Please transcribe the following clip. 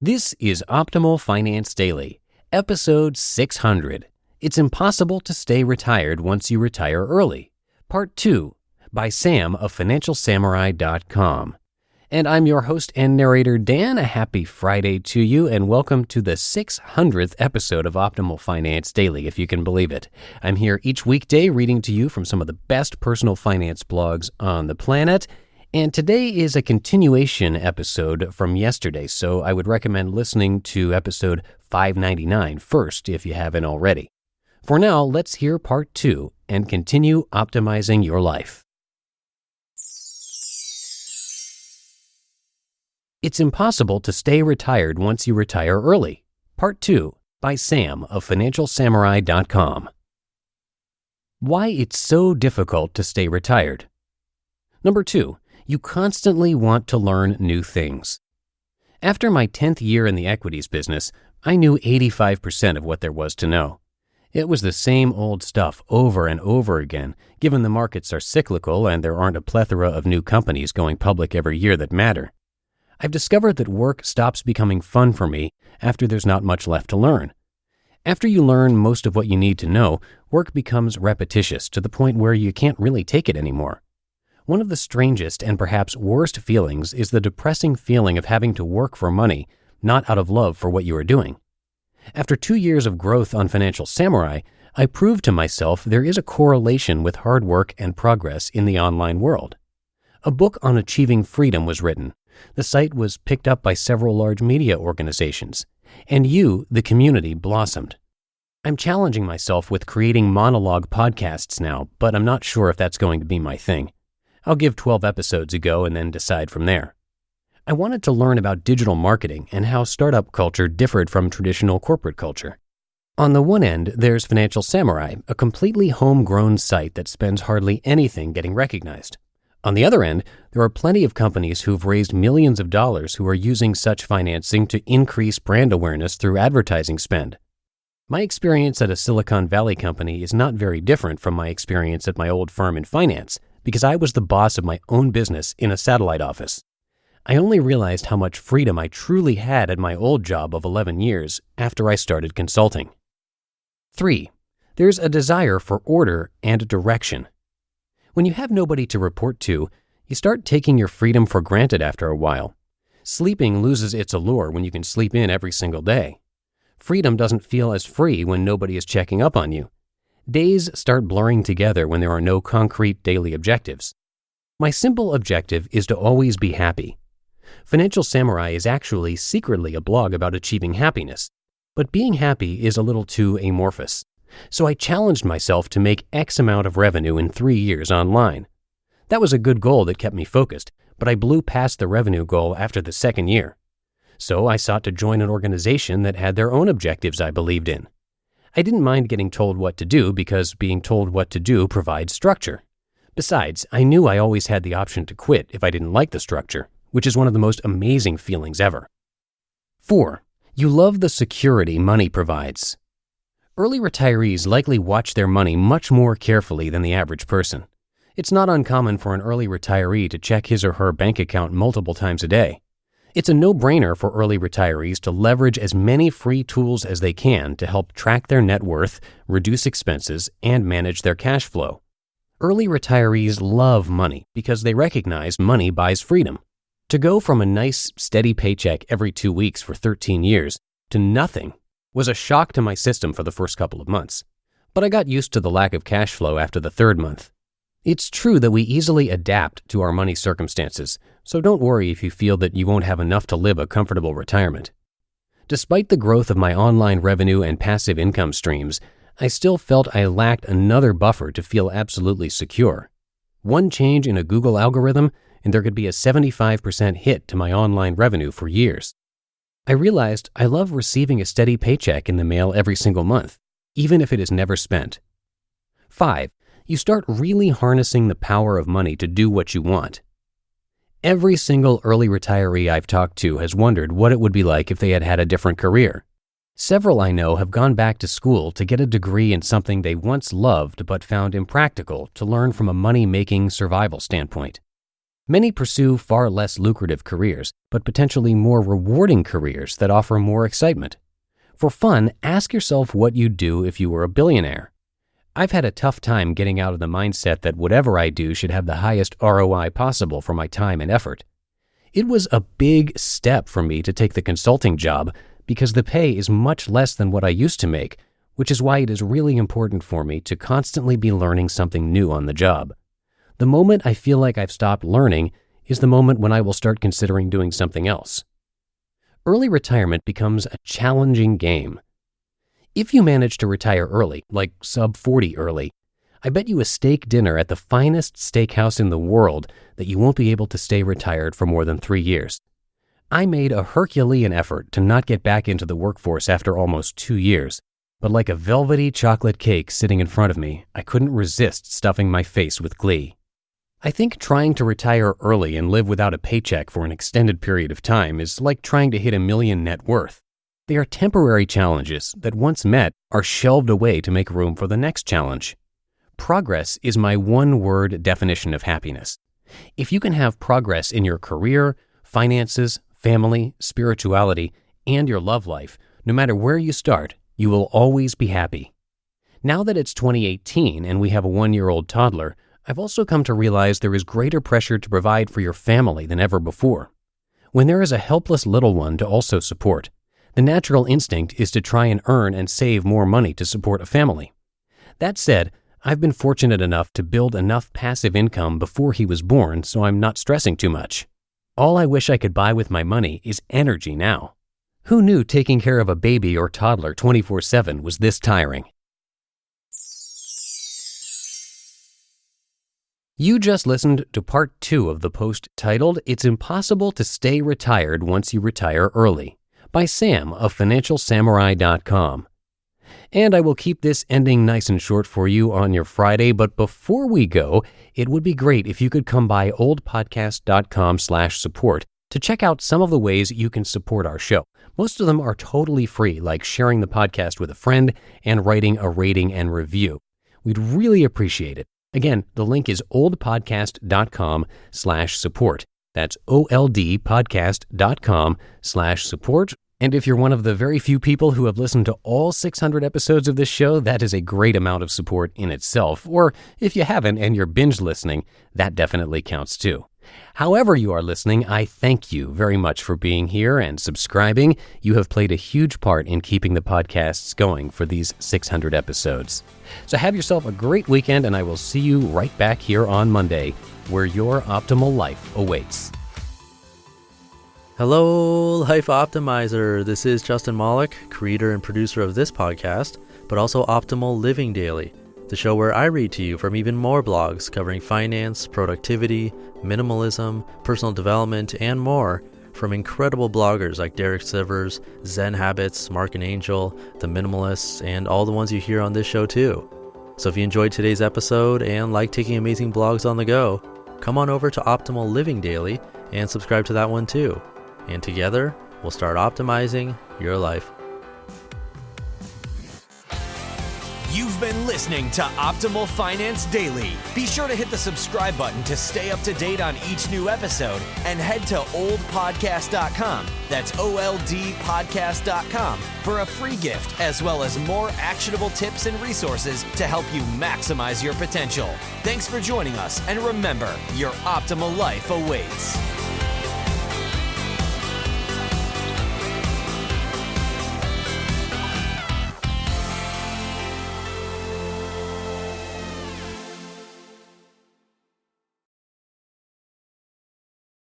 This is Optimal Finance Daily, episode 600. It's impossible to stay retired once you retire early. Part 2, by Sam of financialsamurai.com. And I'm your host and narrator, Dan. A happy Friday to you, and welcome to the 600th episode of Optimal Finance Daily, if you can believe it. I'm here each weekday reading to you from some of the best personal finance blogs on the planet. And today is a continuation episode from yesterday, so I would recommend listening to episode 599 first if you haven't already. For now, let's hear part 2 and continue optimizing your life. It's impossible to stay retired once you retire early. Part 2, by Sam of financialsamurai.com. Why it's so difficult to stay retired. Number 2. You constantly want to learn new things. After my 10th year in the equities business, I knew 85% of what there was to know. It was the same old stuff over and over again, given the markets are cyclical and there aren't a plethora of new companies going public every year that matter. I've discovered that work stops becoming fun for me after there's not much left to learn. After you learn most of what you need to know, work becomes repetitious to the point where you can't really take it anymore. One of the strangest and perhaps worst feelings is the depressing feeling of having to work for money, not out of love for what you are doing. After 2 years of growth on Financial Samurai, I proved to myself there is a correlation with hard work and progress in the online world. A book on achieving freedom was written. The site was picked up by several large media organizations, and you, the community, blossomed. I'm challenging myself with creating monologue podcasts now, but I'm not sure if that's going to be my thing. I'll give 12 episodes a go and then decide from there. I wanted to learn about digital marketing and how startup culture differed from traditional corporate culture. On the one end, there's Financial Samurai, a completely homegrown site that spends hardly anything getting recognized. On the other end, there are plenty of companies who've raised millions of dollars who are using such financing to increase brand awareness through advertising spend. My experience at a Silicon Valley company is not very different from my experience at my old firm in finance, because I was the boss of my own business in a satellite office. I only realized how much freedom I truly had at my old job of 11 years after I started consulting. 3. There's a desire for order and direction. When you have nobody to report to, you start taking your freedom for granted after a while. Sleeping loses its allure when you can sleep in every single day. Freedom doesn't feel as free when nobody is checking up on you. Days start blurring together when there are no concrete daily objectives. My simple objective is to always be happy. Financial Samurai is actually secretly a blog about achieving happiness, but being happy is a little too amorphous. So I challenged myself to make X amount of revenue in 3 years online. That was a good goal that kept me focused, but I blew past the revenue goal after the second year. So I sought to join an organization that had their own objectives I believed in. I didn't mind getting told what to do because being told what to do provides structure. Besides, I knew I always had the option to quit if I didn't like the structure, which is one of the most amazing feelings ever. 4. You love the security money provides. Early retirees likely watch their money much more carefully than the average person. It's not uncommon for an early retiree to check his or her bank account multiple times a day. It's a no-brainer for early retirees to leverage as many free tools as they can to help track their net worth, reduce expenses, and manage their cash flow. Early retirees love money because they recognize money buys freedom. To go from a nice, steady paycheck every 2 weeks for 13 years to nothing was a shock to my system for the first couple of months, but I got used to the lack of cash flow after the 3rd month. It's true that we easily adapt to our money circumstances, so don't worry if you feel that you won't have enough to live a comfortable retirement. Despite the growth of my online revenue and passive income streams, I still felt I lacked another buffer to feel absolutely secure. One change in a Google algorithm, and there could be a 75% hit to my online revenue for years. I realized I love receiving a steady paycheck in the mail every single month, even if it is never spent. 5. You start really harnessing the power of money to do what you want. Every single early retiree I've talked to has wondered what it would be like if they had had a different career. Several I know have gone back to school to get a degree in something they once loved but found impractical to learn from a money-making survival standpoint. Many pursue far less lucrative careers, but potentially more rewarding careers that offer more excitement. For fun, ask yourself what you'd do if you were a billionaire. I've had a tough time getting out of the mindset that whatever I do should have the highest ROI possible for my time and effort. It was a big step for me to take the consulting job because the pay is much less than what I used to make, which is why it is really important for me to constantly be learning something new on the job. The moment I feel like I've stopped learning is the moment when I will start considering doing something else. Early retirement becomes a challenging game. If you manage to retire early, like sub-40 early, I bet you a steak dinner at the finest steakhouse in the world that you won't be able to stay retired for more than 3 years. I made a Herculean effort to not get back into the workforce after almost 2 years, but like a velvety chocolate cake sitting in front of me, I couldn't resist stuffing my face with glee. I think trying to retire early and live without a paycheck for an extended period of time is like trying to hit $1 million net worth. They are temporary challenges that once met are shelved away to make room for the next challenge. Progress is my one-word definition of happiness. If you can have progress in your career, finances, family, spirituality, and your love life, no matter where you start, you will always be happy. Now that it's 2018 and we have a 1-year-old toddler, I've also come to realize there is greater pressure to provide for your family than ever before. When there is a helpless little one to also support, the natural instinct is to try and earn and save more money to support a family. That said, I've been fortunate enough to build enough passive income before he was born, so I'm not stressing too much. All I wish I could buy with my money is energy now. Who knew taking care of a baby or toddler 24/7 was this tiring? You just listened to part 2 of the post titled, "It's Impossible to Stay Retired Once You Retire Early," by Sam of financialsamurai.com. And I will keep this ending nice and short for you on your Friday, but before we go, it would be great if you could come by oldpodcast.com/support to check out some of the ways you can support our show. Most of them are totally free, like sharing the podcast with a friend and writing a rating and review. We'd really appreciate it. Again, the link is oldpodcast.com/support. That's oldpodcast.com/support. And if you're one of the very few people who have listened to all 600 episodes of this show, that is a great amount of support in itself. Or if you haven't and you're binge listening, that definitely counts too. However you are listening, I thank you very much for being here and subscribing. You have played a huge part in keeping the podcasts going for these 600 episodes. So have yourself a great weekend, and I will see you right back here on Monday, where your optimal life awaits. Hello, Life Optimizer. This is Justin Malik, creator and producer of this podcast, but also Optimal Living Daily, the show where I read to you from even more blogs covering finance, productivity, minimalism, personal development, and more from incredible bloggers like Derek Sivers, Zen Habits, Mark and Angel, The Minimalists, and all the ones you hear on this show too. So if you enjoyed today's episode and like taking amazing blogs on the go, come on over to Optimal Living Daily and subscribe to that one too. And together, we'll start optimizing your life. You've been listening to Optimal Finance Daily. Be sure to hit the subscribe button to stay up to date on each new episode, and head to oldpodcast.com, that's OLDpodcast.com, for a free gift as well as more actionable tips and resources to help you maximize your potential. Thanks for joining us, and remember, your optimal life awaits.